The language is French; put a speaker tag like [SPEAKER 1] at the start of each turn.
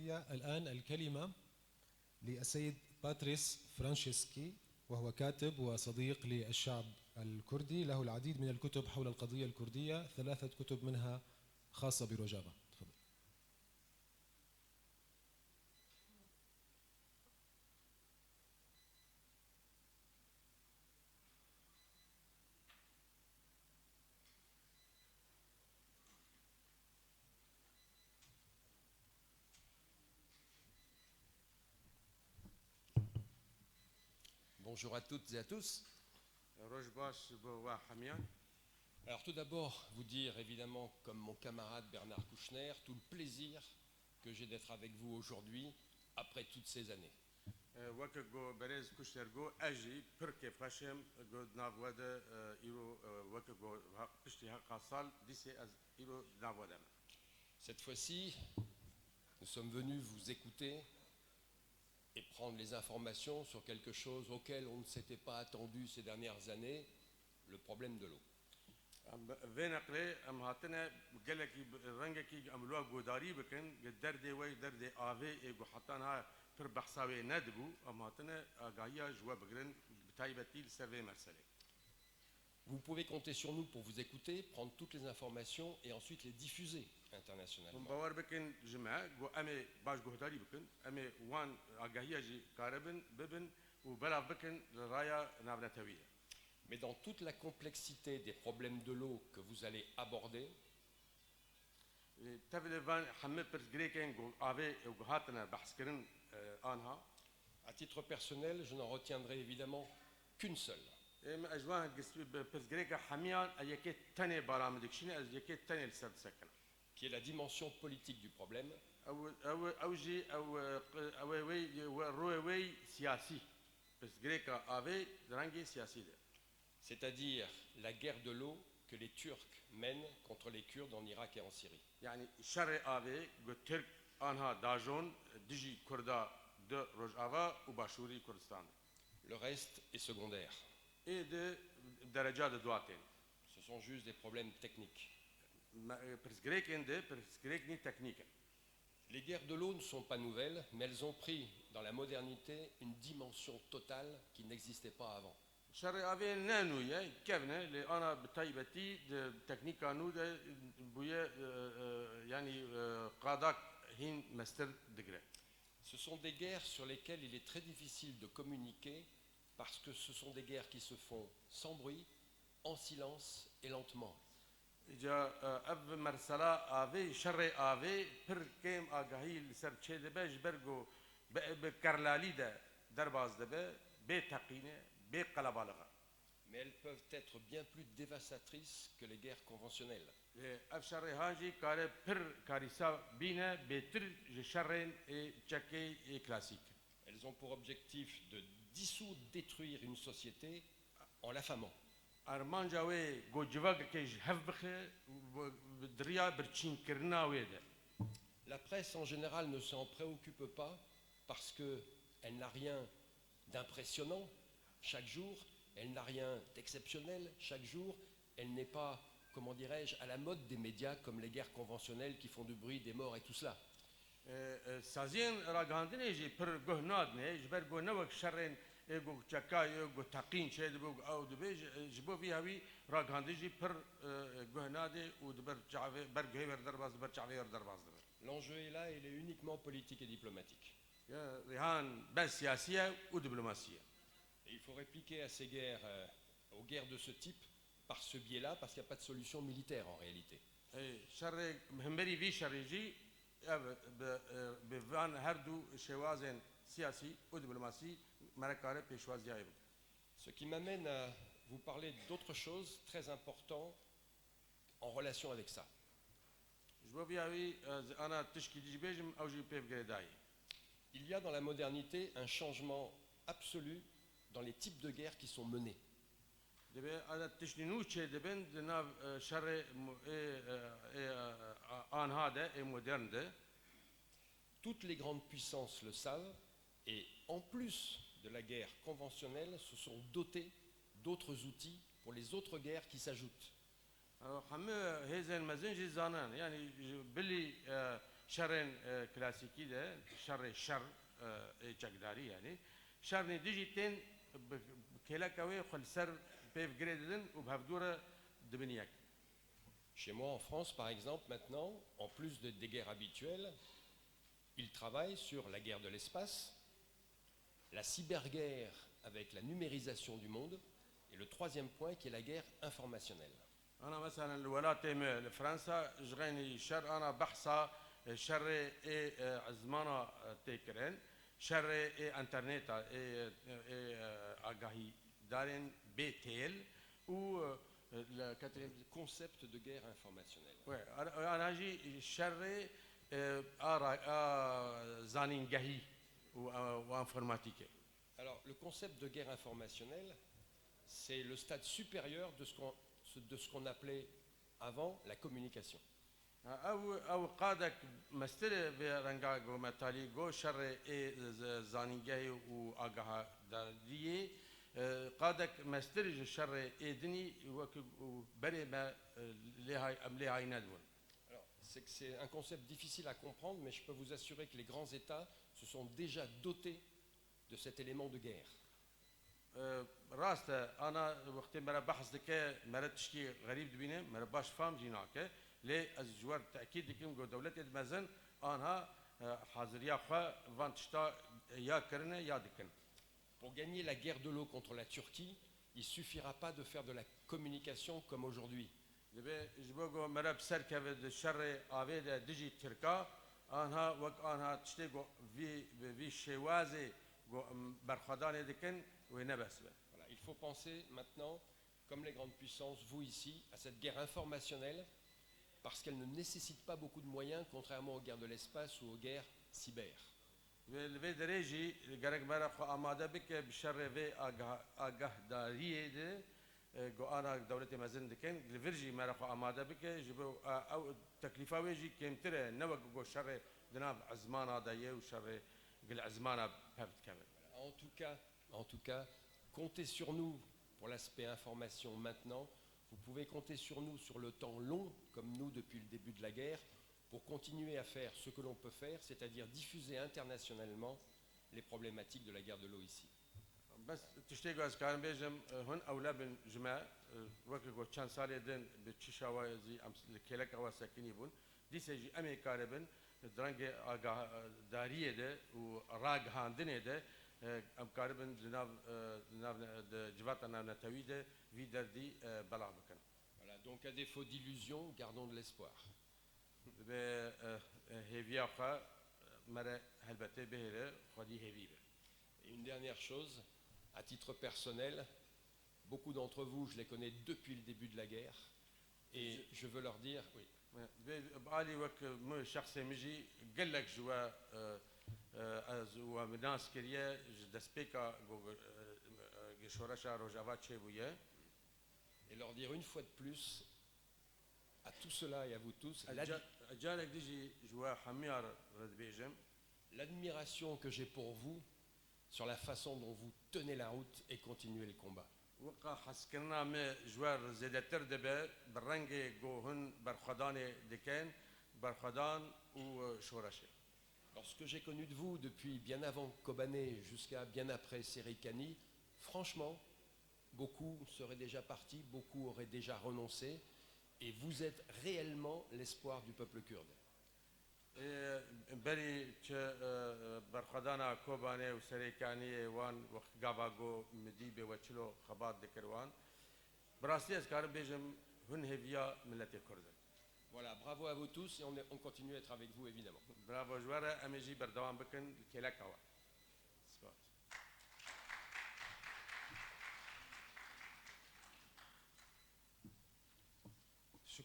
[SPEAKER 1] التالية الآن الكلمة للسيد باتريس فرانشيسكي، وهو كاتب وصديق للشعب الكردي، له العديد من الكتب حول القضية الكردية، 3 كتب منها خاصة بروجافا. تفضل.
[SPEAKER 2] Bonjour à toutes et à tous. Alors tout d'abord, vous dire évidemment, comme mon camarade Bernard Kouchner, tout le plaisir que j'ai d'être avec vous aujourd'hui, après toutes ces années. Cette fois-ci, nous sommes venus vous écouter et prendre les informations sur quelque chose auquel on ne s'était pas attendu ces dernières années, le problème de l'eau. Vous pouvez compter sur nous pour vous écouter, prendre toutes les informations et ensuite les diffuser internationalement. Mais dans toute la complexité des problèmes de l'eau que vous allez aborder, à titre personnel, je n'en retiendrai évidemment qu'une seule. Qui est la dimension politique du problème. C'est-à-dire la guerre de l'eau que les Turcs mènent contre les Kurdes en Irak et en Syrie. Le reste est secondaire. Ce sont juste des problèmes techniques. Les guerres de l'eau ne sont pas nouvelles, mais elles ont pris dans la modernité une dimension totale qui n'existait pas avant. Ce sont des guerres sur lesquelles il est très difficile de communiquer parce que ce sont des guerres qui se font sans bruit, en silence et lentement. Mais elles peuvent être bien plus dévastatrices que les guerres conventionnelles. Elles ont pour objectif de dissoudre, détruire une société en l'affamant. La presse en général ne s'en préoccupe pas parce qu'elle n'a rien d'impressionnant chaque jour, elle n'a rien d'exceptionnel chaque jour, elle n'est pas, comment dirais-je, à la mode des médias comme les guerres conventionnelles qui font du bruit, des morts et tout cela. L'enjeu est là, il est uniquement politique et diplomatique. Et il faut répliquer à ces guerres, aux guerres de ce type, par ce biais-là, parce qu'il n'y a pas de solution militaire en réalité. Ce qui m'amène à vous parler d'autre chose très important en relation avec ça. Il y a dans la modernité un changement absolu dans les types de guerres qui sont menées. Toutes les grandes puissances le savent et en plus de la guerre conventionnelle se sont dotées d'autres outils pour les autres guerres qui s'ajoutent.
[SPEAKER 3] شرن كلاسيكي ده شر شر جاكداري يعني شرني ديجيتين بكلاكاوي خل سر بيف جريدن وبهفدورة دبنياك.
[SPEAKER 2] Chez moi en France, par exemple, maintenant, en plus des guerres habituelles, ils travaillent sur la guerre de l'espace, la cyberguerre avec la numérisation du monde, et le troisième point qui est la guerre informationnelle.
[SPEAKER 3] أنا مثلا الولايات فرنسا جغيني شر أنا بحثا شر إيه عزمانا تيكرين شر إيه إنترنت إيه أجاهي دارين بيتيل و
[SPEAKER 2] Le concept de guerre informationnelle.
[SPEAKER 3] أنا أجي شر أرا زانين جاهي وانفورماتيكي.
[SPEAKER 2] Alors, le concept de guerre informationnelle, c'est le stade supérieur de ce qu'on appelait avant la communication.
[SPEAKER 3] أو قادك مستر برنجا جو متالي جو شر إيه زانين جاهي وأجاها داريه قادك مسترج الشر إدني وبري ما لهاي ندون.
[SPEAKER 2] Alors, c'est un concept difficile à comprendre, mais je peux vous assurer que les grands États se sont déjà dotés de cet élément de guerre.
[SPEAKER 3] راست أنا وقت مرة بحث دك مرة تشكي غريب دبينه مرة باش فهم جيناك ليه الجوار تأكيد دكيم جو دولة المزن أنا حاضر يا خا فانتشتا يا كرنه يا دكن.
[SPEAKER 2] Pour gagner la guerre de l'eau contre la Turquie, il ne suffira pas de faire de la communication comme aujourd'hui.
[SPEAKER 3] جبوجو مرب سر كفد الشر عبيد ديجي تركا أنها وق أنها تشتغل في شوازي برخدان دكن ونبس.
[SPEAKER 2] Voilà, il faut penser maintenant, comme les grandes puissances, vous ici, à cette guerre informationnelle, parce qu'elle ne nécessite pas beaucoup de moyens, contrairement aux guerres de l'espace ou aux guerres cyber.
[SPEAKER 3] في درجة جرق مرة خو أمادة بك بشر في أجه دارية ده جو أنا دولة مازن دكين الفرجي مرة خو أمادة بك جبوا أو تكلفة ويجي كم ترى نوع جو شر دناب عزمان هذا يه وشر قل عزمان بهفت كمان.
[SPEAKER 2] En tout cas, comptez sur nous pour l'aspect information maintenant. Vous pouvez compter sur nous sur le temps long, comme nous depuis le début de la guerre, pour continuer à faire ce que l'on peut faire, c'est-à-dire diffuser internationalement les problématiques de la guerre de l'eau ici.
[SPEAKER 3] بس تشتغل از كان بيجم هون أولى بن جماعة وقت جو كان سالي دين بتشيشوا زي أمس الكلك أو ساكني بون دي سجي أمي كاربن درنج دارية ده وراج هاندنه ده أم كاربن جناب جباتنا نتوي ده في دردي بلع بكن.
[SPEAKER 2] Voilà, donc à défaut d'illusion, gardons de l'espoir. Et une dernière chose, à titre personnel, beaucoup d'entre vous, je les connais depuis le début de la guerre, et je veux leur dire, oui.
[SPEAKER 3] بعالي وك مو شخص مجي قال لك جوا زوا مناس كريه دسبيكا جشورشا روجافا تشيبويه.
[SPEAKER 2] Et leur dire une fois de plus, à tout cela et à vous tous, l'admiration que j'ai pour vous sur la façon dont vous tenez la route et continuez le combat. Lorsque j'ai connu de vous depuis bien avant Kobané jusqu'à bien après Serikani, franchement, beaucoup seraient déjà partis, beaucoup auraient déjà renoncé, et vous êtes réellement l'espoir du peuple kurde.
[SPEAKER 3] بری چه برخدانا کوبانه و سریکانی وان وقت گاواگو مدیبه و چلو خبات دکروان براستی از کارم بیجم هن هویا ملت کرد.
[SPEAKER 2] Voilà, bravo à vous tous et on continue à être avec vous évidemment.
[SPEAKER 3] برافو جواره امیجی بردوام بکن کلکاوا.